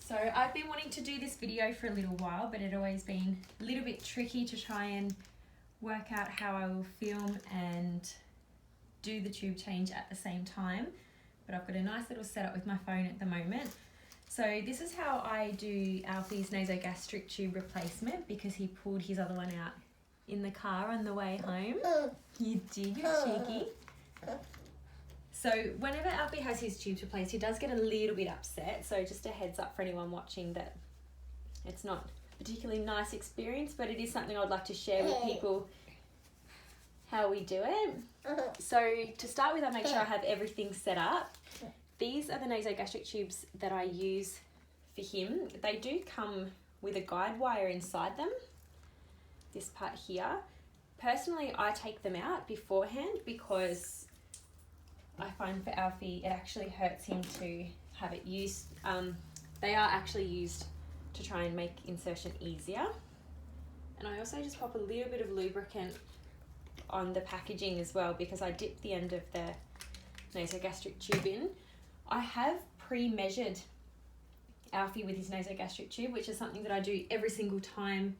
So I've been wanting to do this video for a little while, but it always been a little bit tricky to try and work out how I will film and do the tube change at the same time. But I've got a nice little setup with my phone at the moment. So this is how I do Alfie's nasogastric tube replacement, because he pulled his other one out in the car on the way home. You did, you're cheeky. So whenever Alfie has his tubes replaced, he does get a little bit upset. So just a heads up for anyone watching that it's not a particularly nice experience, but it is something I'd like to share with people how we do it. So to start with, I make sure I have everything set up. These are the nasogastric tubes that I use for him. They do come with a guide wire inside them, this part here. Personally, I take them out beforehand because I find for Alfie it actually hurts him to have it used. They are actually used to try and make insertion easier. And I also just pop a little bit of lubricant on the packaging as well, because I dip the end of the nasogastric tube in. I have pre-measured Alfie with his nasogastric tube, which is something that I do every single time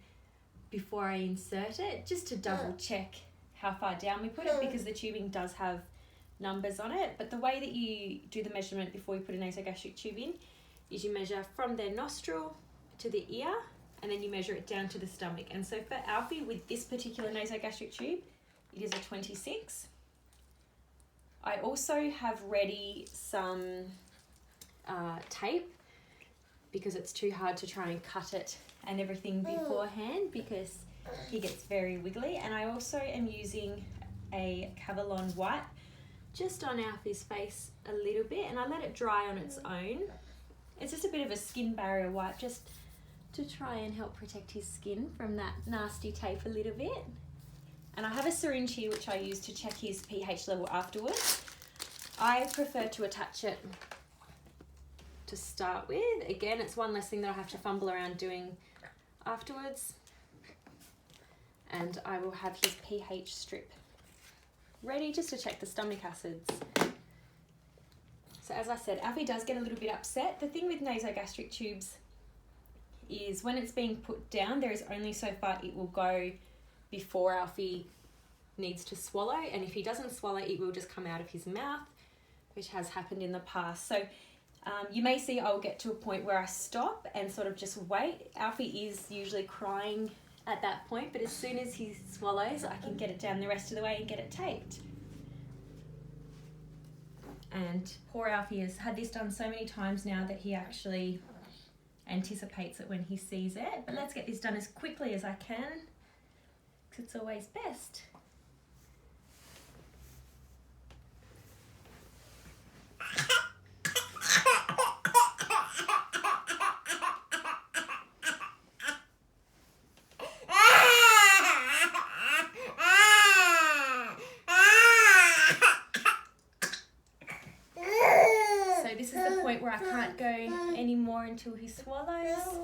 before I insert it, just to double check how far down we put it, because the tubing does have numbers on it. But the way that you do the measurement before you put a nasogastric tube in is you measure from their nostril to the ear, and then you measure it down to the stomach. And so for Alfie, with this particular nasogastric tube, it is a 26. I also have ready some tape, because it's too hard to try and cut it and everything beforehand, because he gets very wiggly. And I also am using a Cavalon wipe just on Alfie's face a little bit, and I let it dry on its own. It's just a bit of a skin barrier wipe, just to try and help protect his skin from that nasty tape a little bit. And I have a syringe here which I use to check his pH level afterwards. I prefer to attach it to start with. Again, it's one less thing that I have to fumble around doing afterwards. And I will have his pH strip ready just to check the stomach acids. So as I said, Alfie does get a little bit upset. The thing with nasogastric tubes is when it's being put down, there is only so far it will go before Alfie needs to swallow, and if he doesn't swallow, it will just come out of his mouth, which has happened in the past. So you may see I'll get to a point where I stop and sort of just wait. Alfie is usually crying at that point, but as soon as he swallows, I can get it down the rest of the way and get it taped. And poor Alfie has had this done so many times now that he actually anticipates it when he sees it. But let's get this done as quickly as I can, because it's always best. So this is the point where I can't go anymore until he swallows.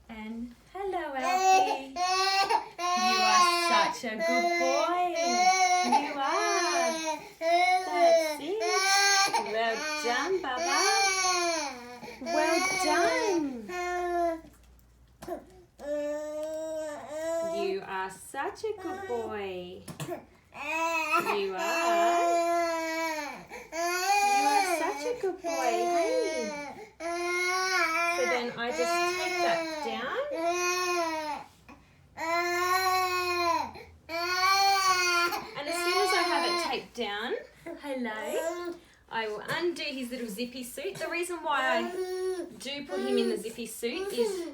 And hello, Alfie. You are such a good boy. You are. That's it. Well done, Baba. Well done. You are such a good boy. You are. You are such a good boy. Hey. So then I just take that down. And as soon as I have it taped down, hello, I will undo his little zippy suit. The reason why I do put him in the zippy suit is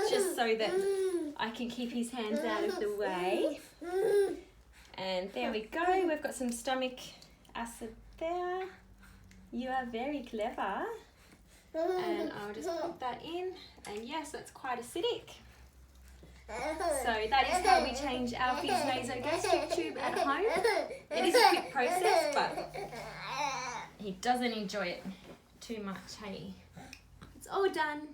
just so that I can keep his hands out of the way. And there we go. We've got some stomach acid there. You are very clever. And I'll just pop that in. And yes, that's quite acidic. So that is how we change Alfie's nasogastric tube at home. It is a quick process, but he doesn't enjoy it too much, hey. It's all done.